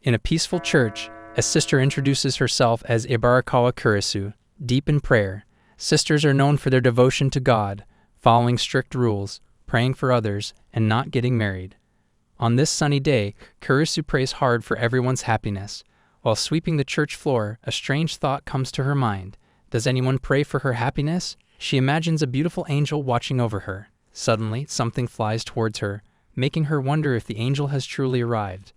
In a peaceful church, a sister introduces herself as Ibarakawa Kurisu, deep in prayer. Sisters are known for their devotion to God, following strict rules, praying for others, and not getting married. On this sunny day, Kurisu prays hard for everyone's happiness. While sweeping the church floor, a strange thought comes to her mind. Does anyone pray for her happiness? She imagines a beautiful angel watching over her. Suddenly, something flies towards her, making her wonder if the angel has truly arrived.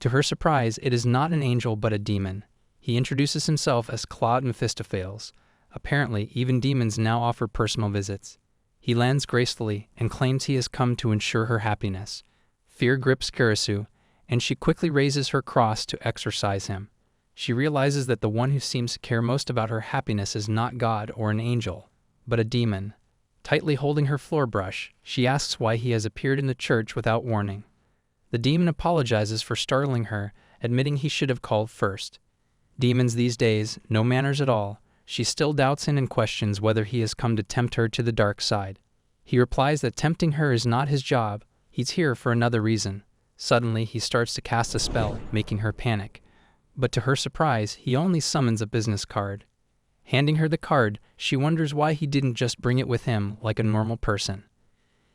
To her surprise, it is not an angel but a demon. He introduces himself as Claude Mephistopheles. Apparently, even demons now offer personal visits. He lands gracefully and claims he has come to ensure her happiness. Fear grips Kurisu, and she quickly raises her cross to exorcise him. She realizes that the one who seems to care most about her happiness is not God or an angel, but a demon. Tightly holding her floor brush, she asks why he has appeared in the church without warning. The demon apologizes for startling her, admitting he should have called first. Demons these days, no manners at all. She still doubts him and questions whether he has come to tempt her to the dark side. He replies that tempting her is not his job. He's here for another reason. Suddenly, he starts to cast a spell, making her panic. But to her surprise, he only summons a business card. Handing her the card, she wonders why he didn't just bring it with him like a normal person.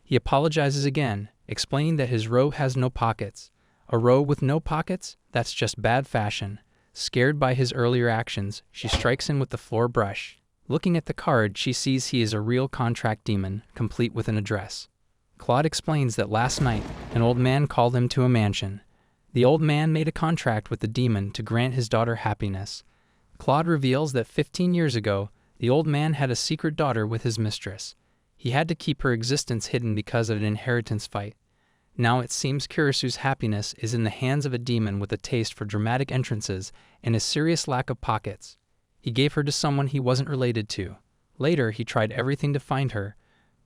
He apologizes again, explaining that his robe has no pockets. A robe with no pockets? That's just bad fashion. Scared by his earlier actions, she strikes him with the floor brush. Looking at the card, she sees he is a real contract demon, complete with an address. Claude explains that last night, an old man called him to a mansion. The old man made a contract with the demon to grant his daughter happiness. Claude reveals that 15 years ago, the old man had a secret daughter with his mistress. He had to keep her existence hidden because of an inheritance fight. Now it seems Kurisu's happiness is in the hands of a demon with a taste for dramatic entrances and a serious lack of pockets. He gave her to someone he wasn't related to. Later, he tried everything to find her,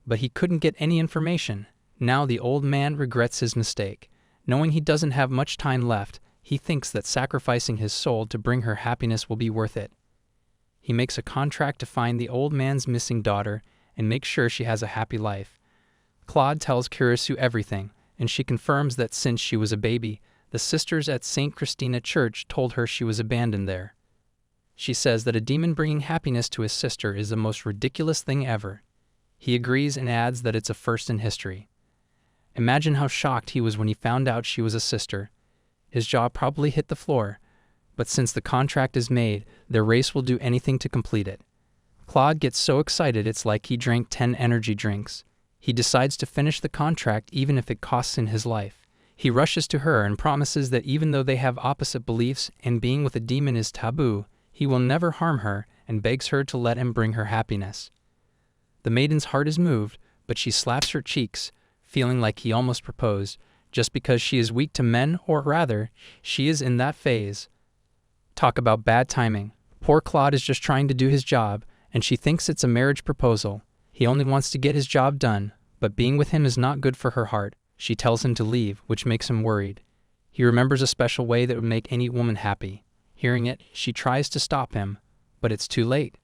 but he couldn't get any information. Now the old man regrets his mistake. Knowing he doesn't have much time left, he thinks that sacrificing his soul to bring her happiness will be worth it. He makes a contract to find the old man's missing daughter and make sure she has a happy life. Claude tells Kurisu everything, and she confirms that since she was a baby, the sisters at St. Christina Church told her she was abandoned there. She says that a demon bringing happiness to his sister is the most ridiculous thing ever. He agrees and adds that it's a first in history. Imagine how shocked he was when he found out she was a sister. His jaw probably hit the floor, but since the contract is made, their race will do anything to complete it. Claude gets so excited it's like he drank 10 energy drinks. He decides to finish the contract even if it costs him his life. He rushes to her and promises that even though they have opposite beliefs and being with a demon is taboo, he will never harm her and begs her to let him bring her happiness. The maiden's heart is moved, but she slaps her cheeks, feeling like he almost proposed, just because she is weak to men, or rather, she is in that phase. Talk about bad timing. Poor Claude is just trying to do his job, and she thinks it's a marriage proposal. He only wants to get his job done, but being with him is not good for her heart. She tells him to leave, which makes him worried. He remembers a special way that would make any woman happy. Hearing it, she tries to stop him, but it's too late.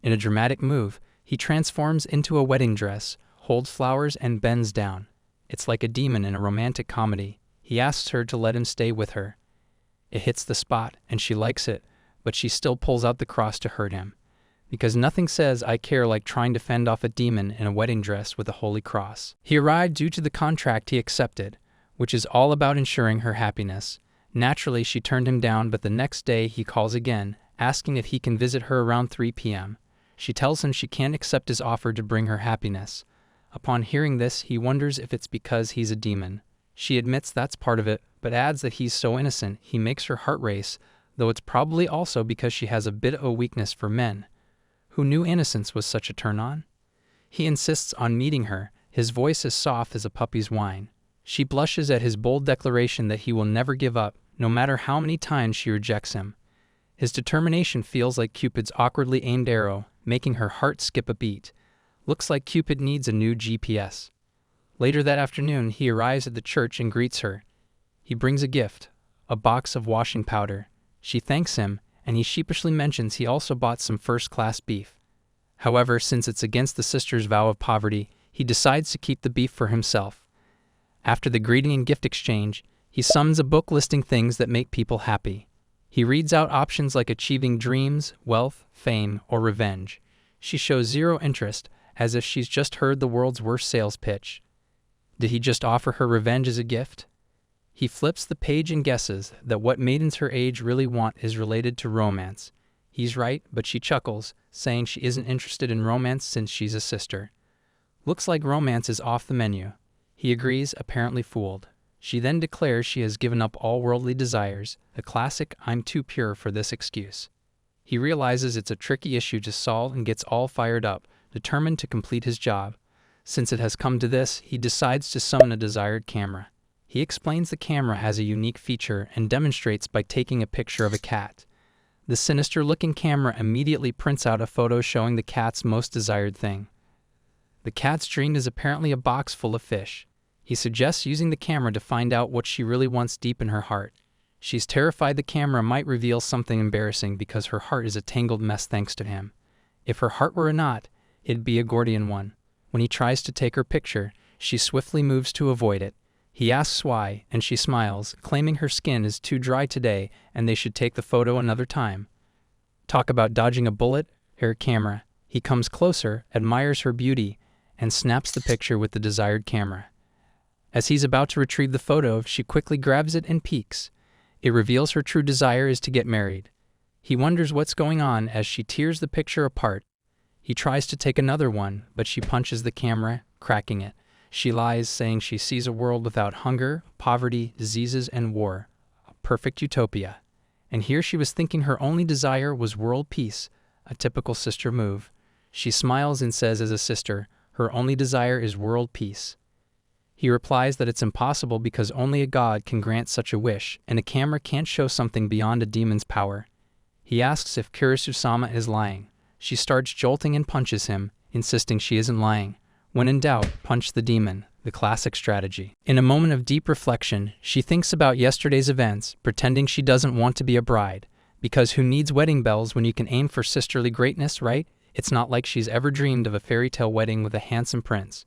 In a dramatic move, he transforms into a wedding dress, holds flowers, and bends down. It's like a demon in a romantic comedy. He asks her to let him stay with her. It hits the spot, and she likes it, but she still pulls out the cross to hurt him. Because nothing says I care like trying to fend off a demon in a wedding dress with a holy cross. He arrived due to the contract he accepted, which is all about ensuring her happiness. Naturally, she turned him down, but the next day he calls again, asking if he can visit her around 3 p.m. She tells him she can't accept his offer to bring her happiness. Upon hearing this, he wonders if it's because he's a demon. She admits that's part of it, but adds that he's so innocent he makes her heart race, though it's probably also because she has a bit of a weakness for men. Who knew innocence was such a turn-on? He insists on meeting her, his voice as soft as a puppy's whine. She blushes at his bold declaration that he will never give up, no matter how many times she rejects him. His determination feels like Cupid's awkwardly aimed arrow, making her heart skip a beat. Looks like Cupid needs a new GPS. Later that afternoon, he arrives at the church and greets her. He brings a gift, a box of washing powder. She thanks him, and he sheepishly mentions he also bought some first-class beef. However, since it's against the sister's vow of poverty, he decides to keep the beef for himself. After the greeting and gift exchange, he He summons a book listing things that make people happy. He reads out options like achieving dreams, wealth, fame, or revenge. She shows zero interest, as if she's just heard the world's worst sales pitch. Did he just offer her revenge as a gift? He flips the page and guesses that what maidens her age really want is related to romance. He's right, but she chuckles, saying she isn't interested in romance since she's a sister. Looks like romance is off the menu. He agrees, apparently fooled. She then declares she has given up all worldly desires, a classic "I'm too pure for this" excuse. He realizes it's a tricky issue to solve and gets all fired up, determined to complete his job. Since it has come to this, he decides to summon a desired camera. He explains the camera has a unique feature and demonstrates by taking a picture of a cat. The sinister-looking camera immediately prints out a photo showing the cat's most desired thing. The cat's dream is apparently a box full of fish. He suggests using the camera to find out what she really wants deep in her heart. She's terrified the camera might reveal something embarrassing because her heart is a tangled mess thanks to him. If her heart were a knot, it'd be a Gordian one. When he tries to take her picture, she swiftly moves to avoid it. He asks why, and she smiles, claiming her skin is too dry today and they should take the photo another time. Talk about dodging a bullet, her camera. He comes closer, admires her beauty, and snaps the picture with the desired camera. As he's about to retrieve the photo, she quickly grabs it and peeks. It reveals her true desire is to get married. He wonders what's going on as she tears the picture apart. He tries to take another one, but she punches the camera, cracking it. She lies, saying she sees a world without hunger, poverty, diseases, and war. A perfect utopia. And here she was thinking her only desire was world peace, a typical sister move. She smiles and says as a sister, her only desire is world peace. He replies that it's impossible because only a god can grant such a wish, and a camera can't show something beyond a demon's power. He asks if Kurisu-sama is lying. She starts jolting and punches him, insisting she isn't lying. When in doubt, punch the demon, the classic strategy. In a moment of deep reflection, she thinks about yesterday's events, pretending she doesn't want to be a bride. Because who needs wedding bells when you can aim for sisterly greatness, right? It's not like she's ever dreamed of a fairy tale wedding with a handsome prince.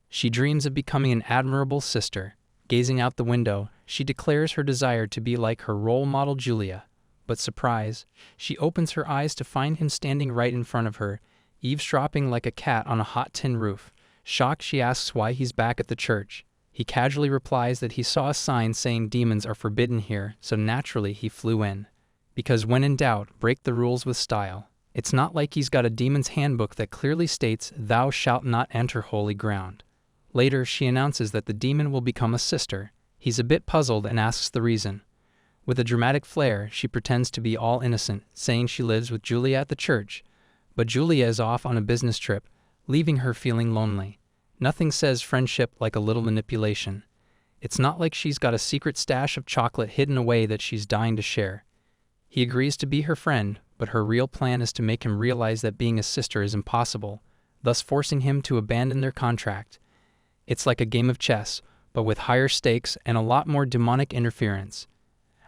She dreams of becoming an admirable sister. Gazing out the window, she declares her desire to be like her role model Julia. But surprise, she opens her eyes to find him standing right in front of her, eavesdropping like a cat on a hot tin roof. Shocked, she asks why he's back at the church. He casually replies that he saw a sign saying demons are forbidden here, so naturally he flew in. Because when in doubt, break the rules with style. It's not like he's got a demon's handbook that clearly states, "Thou shalt not enter holy ground." Later, she announces that the demon will become a sister. He's a bit puzzled and asks the reason. With a dramatic flair, she pretends to be all innocent, saying she lives with Julia at the church. But Julia is off on a business trip, leaving her feeling lonely. Nothing says friendship like a little manipulation. It's not like she's got a secret stash of chocolate hidden away that she's dying to share. He agrees to be her friend, but her real plan is to make him realize that being a sister is impossible, thus forcing him to abandon their contract. It's like a game of chess, but with higher stakes and a lot more demonic interference.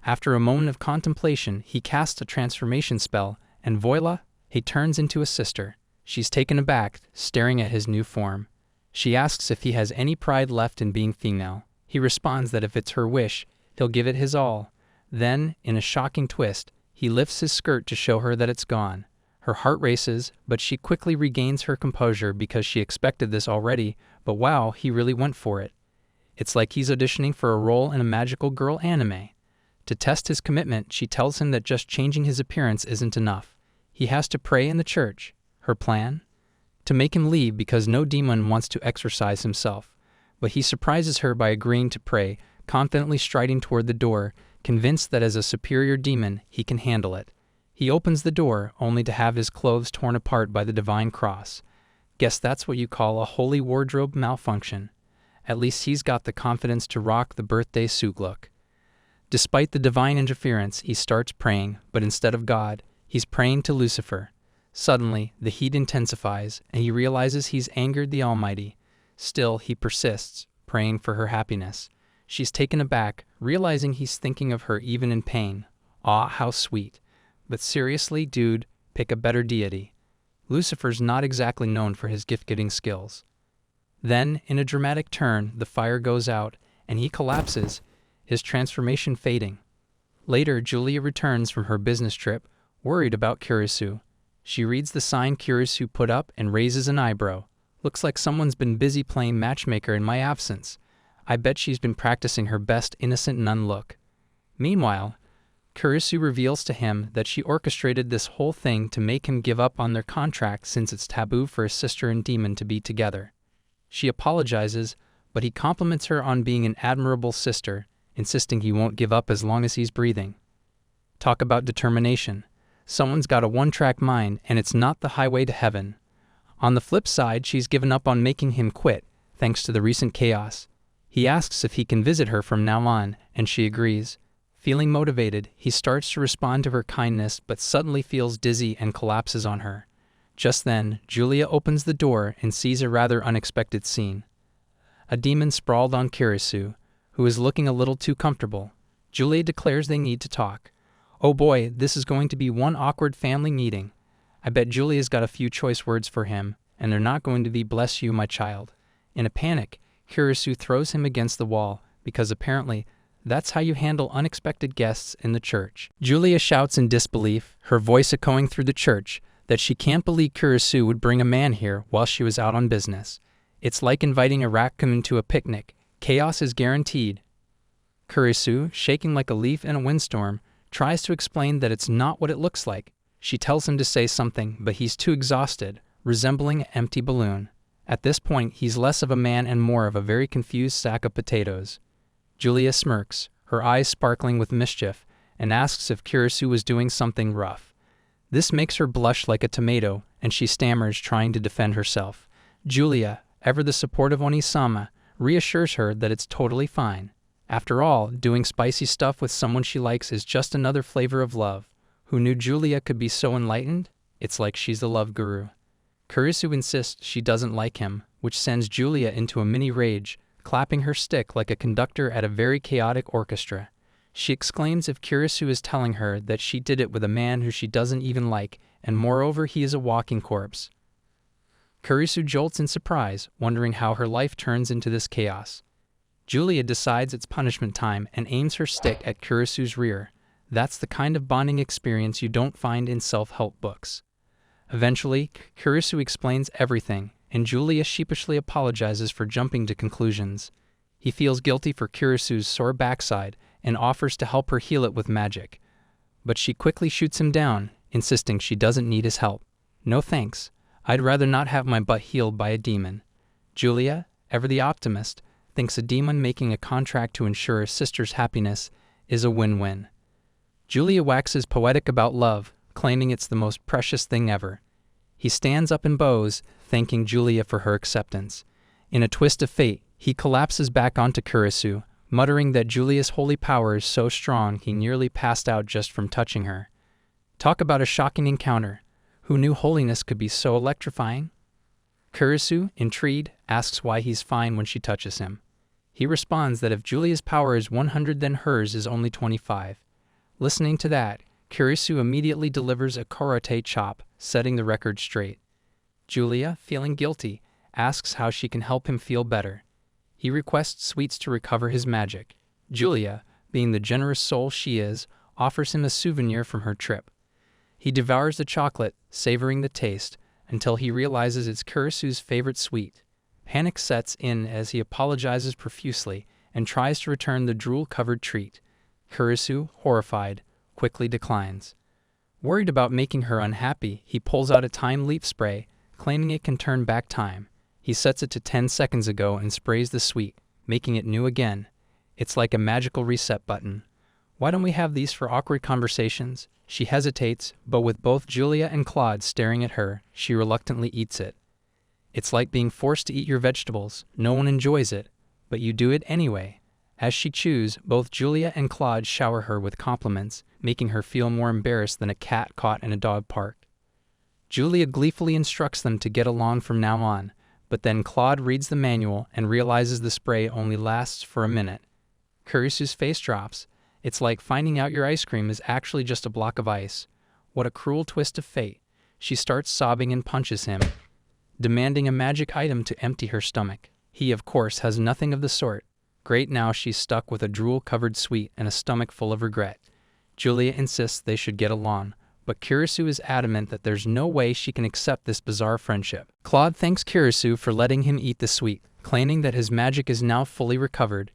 After a moment of contemplation, he casts a transformation spell, and voila, he turns into a sister. She's taken aback, staring at his new form. She asks if he has any pride left in being female. He responds that if it's her wish, he'll give it his all. Then, in a shocking twist, he lifts his skirt to show her that it's gone. Her heart races, but she quickly regains her composure because she expected this already, but wow, he really went for it. It's like he's auditioning for a role in a magical girl anime. To test his commitment, she tells him that just changing his appearance isn't enough. He has to pray in the church. Her plan? To make him leave because no demon wants to exorcise himself. But he surprises her by agreeing to pray, confidently striding toward the door, convinced that as a superior demon, he can handle it. He opens the door, only to have his clothes torn apart by the divine cross. Guess that's what you call a holy wardrobe malfunction. At least he's got the confidence to rock the birthday suit look. Despite the divine interference, he starts praying, but instead of God, he's praying to Lucifer. Suddenly, the heat intensifies, and he realizes he's angered the Almighty. Still, he persists, praying for her happiness. She's taken aback, realizing he's thinking of her even in pain. Aw, how sweet. But seriously, dude, pick a better deity. Lucifer's not exactly known for his gift-giving skills. Then, in a dramatic turn, the fire goes out, and he collapses. his transformation fading. Later, Julia returns from her business trip, worried about Kurisu. She reads the sign Kurisu put up and raises an eyebrow. Looks like someone's been busy playing matchmaker in my absence. I bet she's been practicing her best innocent nun look. Meanwhile, Kurisu reveals to him that she orchestrated this whole thing to make him give up on their contract since it's taboo for a sister and demon to be together. She apologizes, but he compliments her on being an admirable sister, insisting he won't give up as long as he's breathing. Talk about determination. Someone's got a one-track mind, and it's not the highway to heaven. On the flip side, she's given up on making him quit, thanks to the recent chaos. He asks if he can visit her from now on, and she agrees. Feeling motivated, he starts to respond to her kindness but suddenly feels dizzy and collapses on her. Just then, Julia opens the door and sees a rather unexpected scene. A demon sprawled on Kurisu, who is looking a little too comfortable. Julia declares they need to talk. Oh boy, this is going to be one awkward family meeting. I bet Julia's got a few choice words for him, and they're not going to be "bless you, my child." In a panic, Kurisu throws him against the wall, because apparently that's how you handle unexpected guests in the church. Julia shouts in disbelief, her voice echoing through the church, that she can't believe Kurisu would bring a man here while she was out on business. It's like inviting a raccoon to a picnic. Chaos is guaranteed. Kurisu, shaking like a leaf in a windstorm, tries to explain that it's not what it looks like. She tells him to say something, but he's too exhausted, resembling an empty balloon. At this point, he's less of a man and more of a very confused sack of potatoes. Julia smirks, her eyes sparkling with mischief, and asks if Kurisu was doing something rough. This makes her blush like a tomato, and she stammers, trying to defend herself. Julia, ever the supportive Onisama, reassures her that it's totally fine. After all, doing spicy stuff with someone she likes is just another flavor of love. Who knew Julia could be so enlightened? It's like she's the love guru. Kurisu insists she doesn't like him, which sends Julia into a mini rage, clapping her stick like a conductor at a very chaotic orchestra. She exclaims if Kurisu is telling her that she did it with a man who she doesn't even like, and moreover he is a walking corpse. Kurisu jolts in surprise, wondering how her life turns into this chaos. Julia decides it's punishment time and aims her stick at Kurisu's rear. That's the kind of bonding experience you don't find in self-help books. Eventually, Kurisu explains everything, and Julia sheepishly apologizes for jumping to conclusions. He feels guilty for Kurisu's sore backside and offers to help her heal it with magic. But she quickly shoots him down, insisting she doesn't need his help. No thanks. I'd rather not have my butt healed by a demon. Julia, ever the optimist, thinks a demon making a contract to ensure a sister's happiness is a win-win. Julia waxes poetic about love, claiming it's the most precious thing ever. He stands up and bows, thanking Julia for her acceptance. In a twist of fate, he collapses back onto Kurisu, muttering that Julia's holy power is so strong he nearly passed out just from touching her. Talk about a shocking encounter. Who knew holiness could be so electrifying? Kurisu, intrigued, asks why he's fine when she touches him. He responds that if Julia's power is 100, then hers is only 25. Listening to that, Kurisu immediately delivers a karate chop, setting the record straight. Julia, feeling guilty, asks how she can help him feel better. He requests sweets to recover his magic. Julia, being the generous soul she is, offers him a souvenir from her trip. He devours the chocolate, savoring the taste, until he realizes it's Kurisu's favorite sweet. Panic sets in as he apologizes profusely and tries to return the drool-covered treat. Kurisu, horrified, quickly declines. Worried about making her unhappy, he pulls out a time leap spray, claiming it can turn back time. He sets it to 10 seconds ago and sprays the sweet, making it new again. It's like a magical reset button. Why don't we have these for awkward conversations? She hesitates, but with both Julia and Claude staring at her, she reluctantly eats it. It's like being forced to eat your vegetables. No one enjoys it, but you do it anyway. As she chews, both Julia and Claude shower her with compliments, making her feel more embarrassed than a cat caught in a dog park. Julia gleefully instructs them to get along from now on, but then Claude reads the manual and realizes the spray only lasts for a minute. Kurisu's face drops. It's like finding out your ice cream is actually just a block of ice. What a cruel twist of fate. She starts sobbing and punches him, demanding a magic item to empty her stomach. He, of course, has nothing of the sort. Great, now she's stuck with a drool-covered sweet and a stomach full of regret. Julia insists they should get along, but Kurisu is adamant that there's no way she can accept this bizarre friendship. Claude thanks Kurisu for letting him eat the sweet, claiming that his magic is now fully recovered.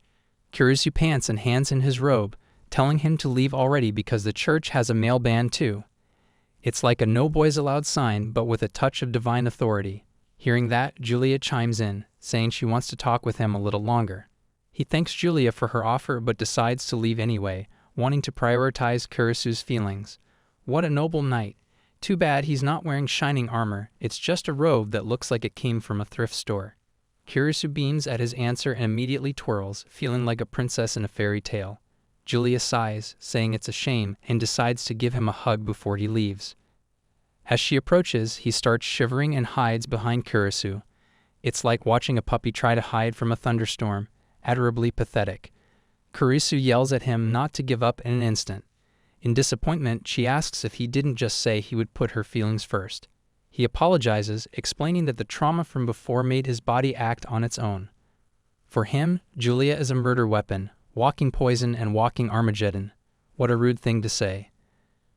Kurisu pants and hands in his robe, telling him to leave already because the church has a male band too. It's like a no boys allowed sign, but with a touch of divine authority. Hearing that, Julia chimes in, saying she wants to talk with him a little longer. He thanks Julia for her offer but decides to leave anyway, wanting to prioritize Kurisu's feelings. What a noble knight. Too bad he's not wearing shining armor, it's just a robe that looks like it came from a thrift store. Kurisu beams at his answer and immediately twirls, feeling like a princess in a fairy tale. Julia sighs, saying it's a shame, and decides to give him a hug before he leaves. As she approaches, he starts shivering and hides behind Kurisu. It's like watching a puppy try to hide from a thunderstorm, adorably pathetic. Kurisu yells at him not to give up in an instant. In disappointment, she asks if he didn't just say he would put her feelings first. He apologizes, explaining that the trauma from before made his body act on its own. For him, Julia is a murder weapon, walking poison and walking Armageddon. What a rude thing to say.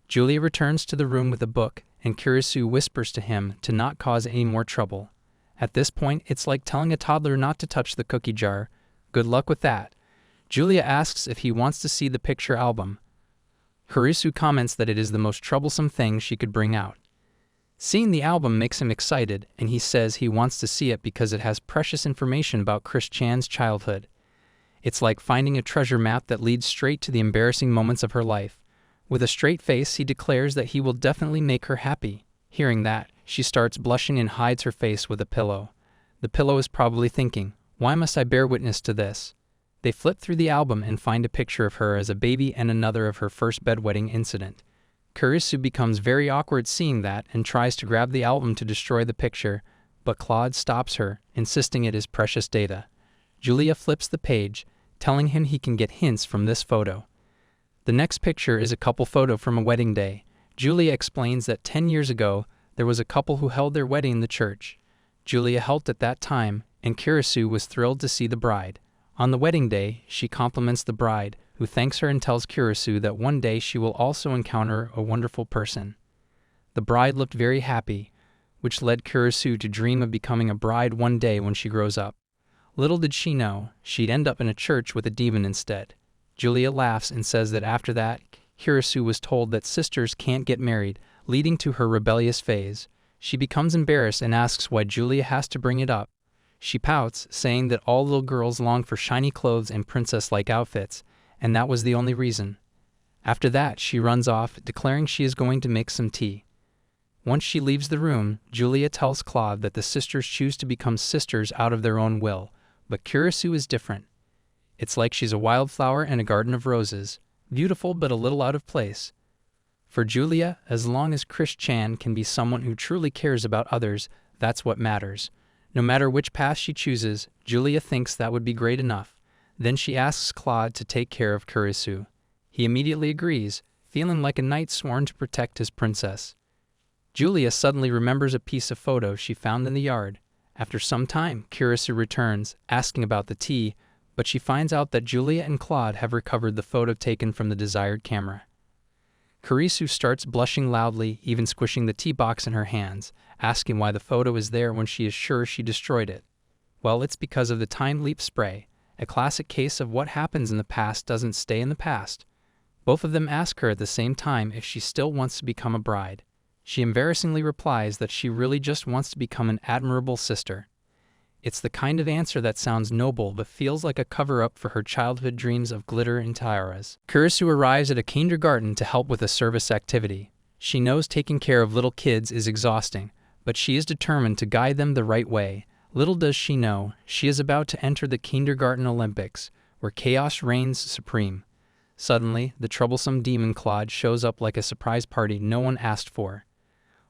Julia returns to the room with a book, and Kurisu whispers to him to not cause any more trouble. At this point, it's like telling a toddler not to touch the cookie jar. Good luck with that. Julia asks if he wants to see the picture album. Kurisu comments that it is the most troublesome thing she could bring out. Seeing the album makes him excited, and he says he wants to see it because it has precious information about Chris Chan's childhood. It's like finding a treasure map that leads straight to the embarrassing moments of her life. With a straight face, he declares that he will definitely make her happy. Hearing that, she starts blushing and hides her face with a pillow. The pillow is probably thinking, "Why must I bear witness to this?" They flip through the album and find a picture of her as a baby and another of her first bedwetting incident. Kurisu becomes very awkward seeing that and tries to grab the album to destroy the picture, but Claude stops her, insisting it is precious data. Julia flips the page, telling him he can get hints from this photo. The next picture is a couple photo from a wedding day. Julia explains that 10 years ago, there was a couple who held their wedding in the church. Julia helped at that time, and Kurisu was thrilled to see the bride. On the wedding day, she compliments the bride, who thanks her and tells Kurisu that one day she will also encounter a wonderful person. The bride looked very happy, which led Kurisu to dream of becoming a bride one day when she grows up. Little did she know, she'd end up in a church with a demon instead. Julia laughs and says that after that, Kurisu was told that sisters can't get married, leading to her rebellious phase. She becomes embarrassed and asks why Julia has to bring it up. She pouts, saying that all little girls long for shiny clothes and princess-like outfits, and that was the only reason. After that, she runs off, declaring she is going to make some tea. Once she leaves the room, Julia tells Claude that the sisters choose to become sisters out of their own will, but Kurisu is different. It's like she's a wildflower in a garden of roses, beautiful but a little out of place. For Julia, as long as Chris Chan can be someone who truly cares about others, that's what matters. No matter which path she chooses, Julia thinks that would be great enough. Then she asks Claude to take care of Kurisu. He immediately agrees, feeling like a knight sworn to protect his princess. Julia suddenly remembers a piece of photo she found in the yard. After some time, Kurisu returns, asking about the tea, but she finds out that Julia and Claude have recovered the photo taken from the desired camera. Kurisu starts blushing loudly, even squishing the tea box in her hands, asking why the photo is there when she is sure she destroyed it. Well, it's because of the time leap spray, a classic case of what happens in the past doesn't stay in the past. Both of them ask her at the same time if she still wants to become a bride. She embarrassingly replies that she really just wants to become an admirable sister. It's the kind of answer that sounds noble but feels like a cover-up for her childhood dreams of glitter and tiaras. Kurisu arrives at a kindergarten to help with a service activity. She knows taking care of little kids is exhausting, but she is determined to guide them the right way. Little does she know, she is about to enter the kindergarten Olympics, where chaos reigns supreme. Suddenly, the troublesome demon Claude shows up like a surprise party no one asked for.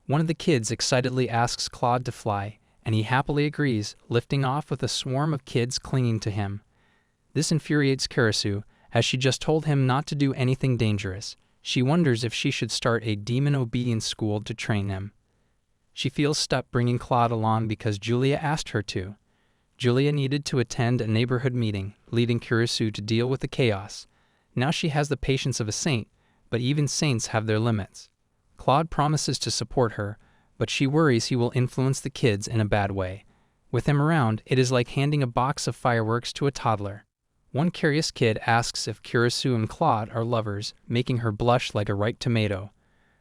One of the kids excitedly asks Claude to fly, and he happily agrees, lifting off with a swarm of kids clinging to him. This infuriates Kurisu, as she just told him not to do anything dangerous. She wonders if she should start a demon obedience school to train him. She feels stuck bringing Claude along because Julia asked her to. Julia needed to attend a neighborhood meeting, leaving Kurisu to deal with the chaos. Now she has the patience of a saint, but even saints have their limits. Claude promises to support her, but she worries he will influence the kids in a bad way. With him around, it is like handing a box of fireworks to a toddler. One curious kid asks if Kurisu and Claude are lovers, making her blush like a ripe tomato.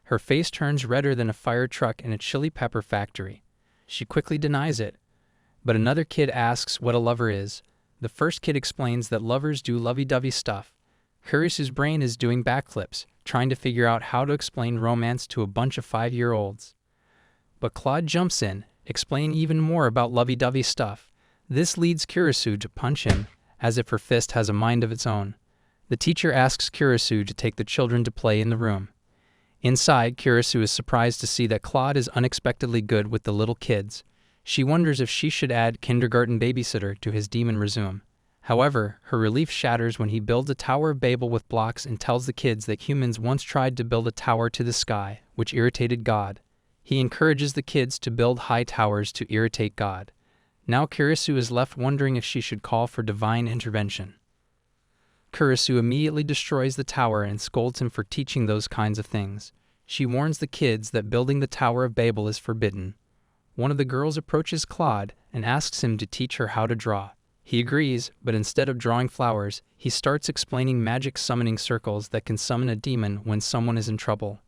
Her face turns redder than a fire truck in a chili pepper factory. She quickly denies it. But another kid asks what a lover is. The first kid explains that lovers do lovey-dovey stuff. Kurisu's brain is doing backflips, trying to figure out how to explain romance to a bunch of 5-year-olds. But Claude jumps in, explaining even more about lovey-dovey stuff. This leads Kurisu to punch him, as if her fist has a mind of its own. The teacher asks Kurisu to take the children to play in the room. Inside, Kurisu is surprised to see that Claude is unexpectedly good with the little kids. She wonders if she should add kindergarten babysitter to his demon resume. However, her relief shatters when he builds a Tower of Babel with blocks and tells the kids that humans once tried to build a tower to the sky, which irritated God. He encourages the kids to build high towers to irritate God. Now Kurisu is left wondering if she should call for divine intervention. Kurisu immediately destroys the tower and scolds him for teaching those kinds of things. She warns the kids that building the Tower of Babel is forbidden. One of the girls approaches Claude and asks him to teach her how to draw. He agrees, but instead of drawing flowers, he starts explaining magic summoning circles that can summon a demon when someone is in trouble.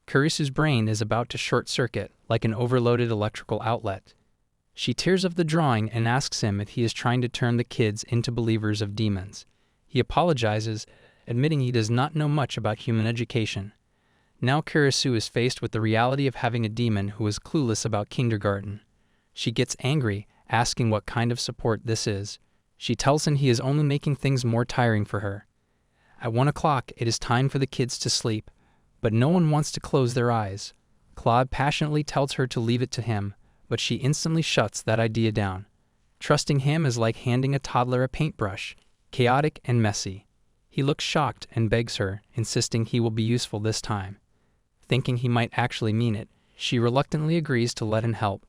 Kurisu's brain is about to short-circuit, like an overloaded electrical outlet. She tears up the drawing and asks him if he is trying to turn the kids into believers of demons. He apologizes, admitting he does not know much about human education. Now Kurisu is faced with the reality of having a demon who is clueless about kindergarten. She gets angry, asking what kind of support this is. She tells him he is only making things more tiring for her. At 1 o'clock, it is time for the kids to sleep, but no one wants to close their eyes. Claude passionately tells her to leave it to him, but she instantly shuts that idea down. Trusting him is like handing a toddler a paintbrush, chaotic and messy. He looks shocked and begs her, insisting he will be useful this time. Thinking he might actually mean it, she reluctantly agrees to let him help.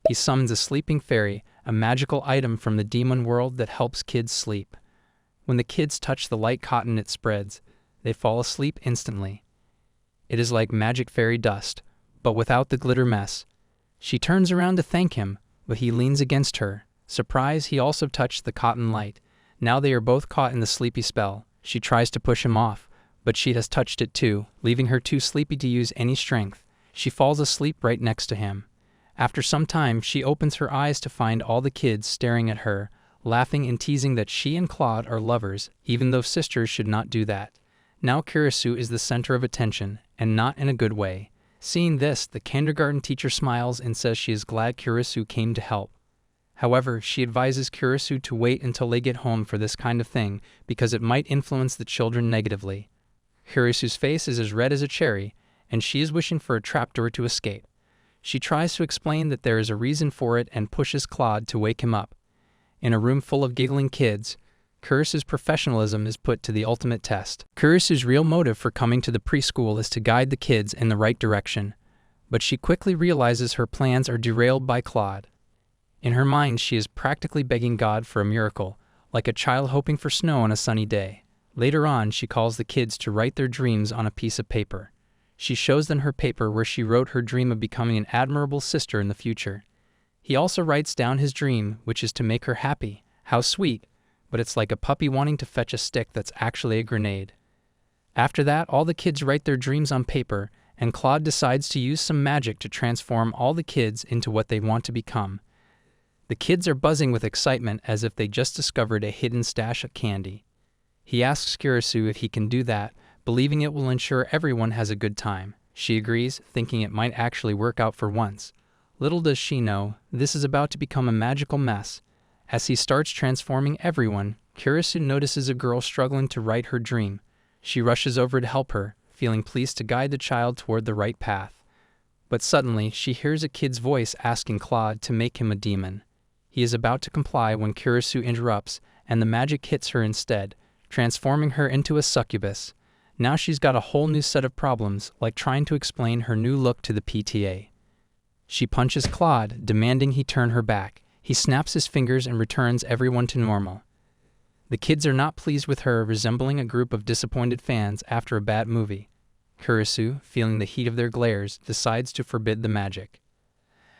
He summons a sleeping fairy, a magical item from the demon world that helps kids sleep. When the kids touch the light cotton it spreads, they fall asleep instantly. It is like magic fairy dust, but without the glitter mess. She turns around to thank him, but he leans against her. Surprised, he also touched the cotton light. Now they are both caught in the sleepy spell. She tries to push him off, but she has touched it too, leaving her too sleepy to use any strength. She falls asleep right next to him. After some time, she opens her eyes to find all the kids staring at her, laughing and teasing that she and Claude are lovers, even though sisters should not do that. Now Kurisu is the center of attention, and not in a good way. Seeing this, the kindergarten teacher smiles and says she is glad Kurisu came to help. However, she advises Kurisu to wait until they get home for this kind of thing, because it might influence the children negatively. Kurisu's face is as red as a cherry, and she is wishing for a trapdoor to escape. She tries to explain that there is a reason for it and pushes Claude to wake him up. In a room full of giggling kids, Kurisu's professionalism is put to the ultimate test. Kurisu's real motive for coming to the preschool is to guide the kids in the right direction, but she quickly realizes her plans are derailed by Claude. In her mind, she is practically begging God for a miracle, like a child hoping for snow on a sunny day. Later on, she calls the kids to write their dreams on a piece of paper. She shows them her paper where she wrote her dream of becoming an admirable sister in the future. He also writes down his dream, which is to make her happy. How sweet, but it's like a puppy wanting to fetch a stick that's actually a grenade. After that, all the kids write their dreams on paper, and Claude decides to use some magic to transform all the kids into what they want to become. The kids are buzzing with excitement as if they just discovered a hidden stash of candy. He asks Kurisu if he can do that, believing it will ensure everyone has a good time. She agrees, thinking it might actually work out for once. Little does she know, this is about to become a magical mess. As he starts transforming everyone, Kurisu notices a girl struggling to write her dream. She rushes over to help her, feeling pleased to guide the child toward the right path. But suddenly, she hears a kid's voice asking Claude to make him a demon. He is about to comply when Kurisu interrupts, and the magic hits her instead, transforming her into a succubus. Now she's got a whole new set of problems, like trying to explain her new look to the PTA. She punches Claude, demanding he turn her back. He snaps his fingers and returns everyone to normal. The kids are not pleased with her, resembling a group of disappointed fans after a bad movie. Kurisu, feeling the heat of their glares, decides to forbid the magic.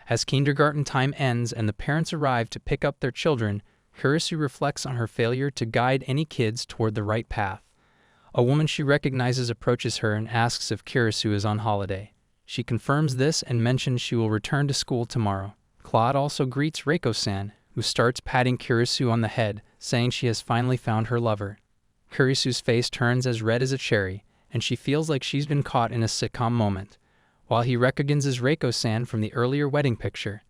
As kindergarten time ends and the parents arrive to pick up their children, Kurisu reflects on her failure to guide any kids toward the right path. A woman she recognizes approaches her and asks if Kurisu is on holiday. She confirms this and mentions she will return to school tomorrow. Claude also greets Reiko-san, who starts patting Kurisu on the head, saying she has finally found her lover. Kurisu's face turns as red as a cherry, and she feels like she's been caught in a sitcom moment, while he recognizes Reiko-san from the earlier wedding picture.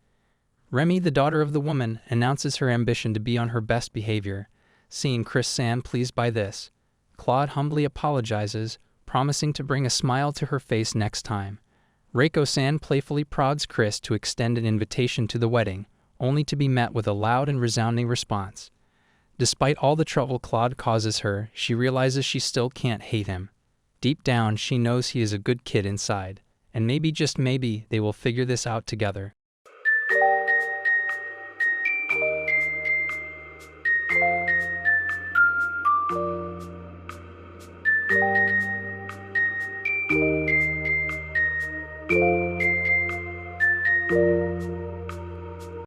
Remy, the daughter of the woman, announces her ambition to be on her best behavior. Seeing Chris-san pleased by this, Claude humbly apologizes, promising to bring a smile to her face next time. Reiko-san playfully prods Chris to extend an invitation to the wedding, only to be met with a loud and resounding response. Despite all the trouble Claude causes her, she realizes she still can't hate him. Deep down, she knows he is a good kid inside, and maybe, just maybe, they will figure this out together.